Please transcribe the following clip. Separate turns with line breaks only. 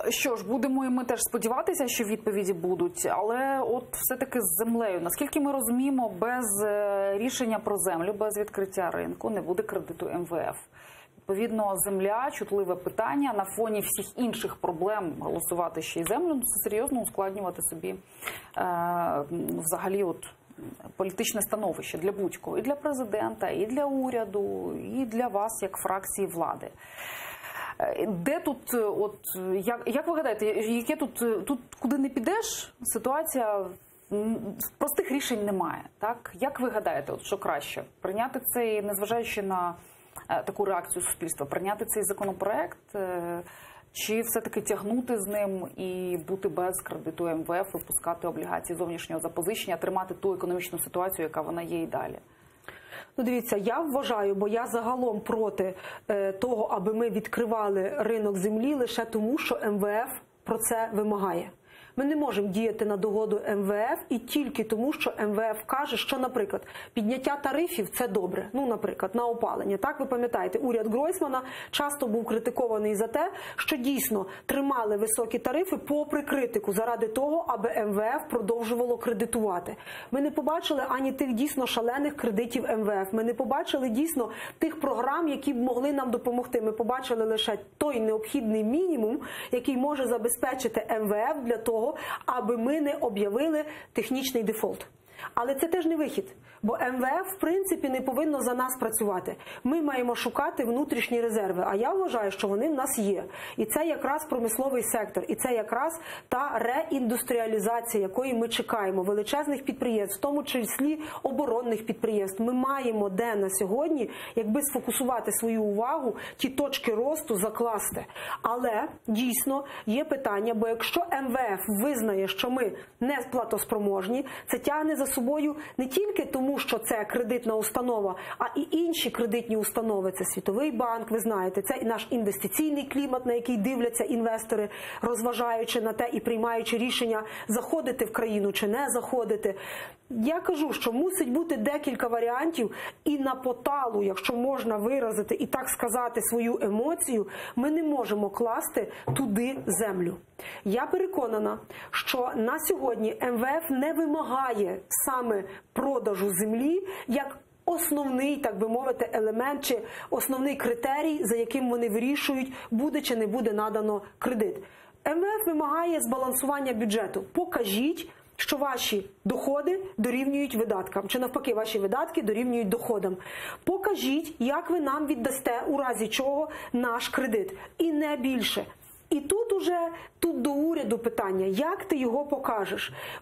Що ж, будемо і ми теж сподіватися, що відповіді будуть, але от все-таки з землею. Наскільки ми розуміємо, без рішення про землю, без відкриття ринку не буде кредиту МВФ. Відповідно, земля – чутливе питання. На фоні всіх інших проблем голосувати ще й землю – це серйозно ускладнювати собі взагалі політичне становище для будь-кого. І для президента, і для уряду, і для вас, як фракції влади. Де тут, як ви гадаєте, яке тут куди не підеш, ситуація, простих рішень немає, так? Як ви гадаєте, що краще? Прийняти цей, незважаючи на таку реакцію суспільства, прийняти цей законопроект, чи все-таки тягнути з ним і бути без кредиту МВФ, випускати облігації зовнішнього запозичення, тримати ту економічну ситуацію, яка вона є і далі?
Ну, дивіться, я вважаю, бо я загалом проти того, аби ми відкривали ринок землі лише тому, що МВФ про це вимагає. Ми не можемо діяти на догоду МВФ і тільки тому, що МВФ каже, що, наприклад, підняття тарифів – це добре. Ну, наприклад, на опалення. Так, ви пам'ятаєте, уряд Гройсмана часто був критикований за те, що дійсно тримали високі тарифи попри критику, заради того, аби МВФ продовжувало кредитувати. Ми не побачили ані тих дійсно шалених кредитів МВФ. Ми не побачили дійсно тих програм, які б могли нам допомогти. Ми побачили лише той необхідний мінімум, який може забезпечити МВФ для того, аби ми не об'явили технічний дефолт. Але це теж не вихід, бо МВФ, в принципі, не повинно за нас працювати. Ми маємо шукати внутрішні резерви, а я вважаю, що вони в нас є. І це якраз промисловий сектор, і це якраз та реіндустріалізація, якої ми чекаємо, величезних підприємств, в тому числі оборонних підприємств. Ми маємо де на сьогодні, якби сфокусувати свою увагу, ті точки росту закласти. Але, дійсно, є питання, бо якщо МВФ визнає, що ми не платоспроможні, це тягне за собою не тільки тому, що це кредитна установа, а і інші кредитні установи. Це Світовий банк, ви знаєте, це і наш інвестиційний клімат, на який дивляться інвестори, розважаючи на те і приймаючи рішення, заходити в країну чи не заходити. Я кажу, що мусить бути декілька варіантів, і на поталу, якщо можна виразити і так сказати свою емоцію, ми не можемо класти туди землю. Я переконана, що на сьогодні МВФ не вимагає саме продажу землі як основний, так би мовити, елемент чи основний критерій, за яким вони вирішують, буде чи не буде надано кредит. МВФ вимагає збалансування бюджету. Покажіть, що ваші доходи дорівнюють видаткам, чи навпаки, ваші видатки дорівнюють доходам. Покажіть, як ви нам віддасте, у разі чого, наш кредит. І не більше. І тут до уряду питання, як ти його покажеш?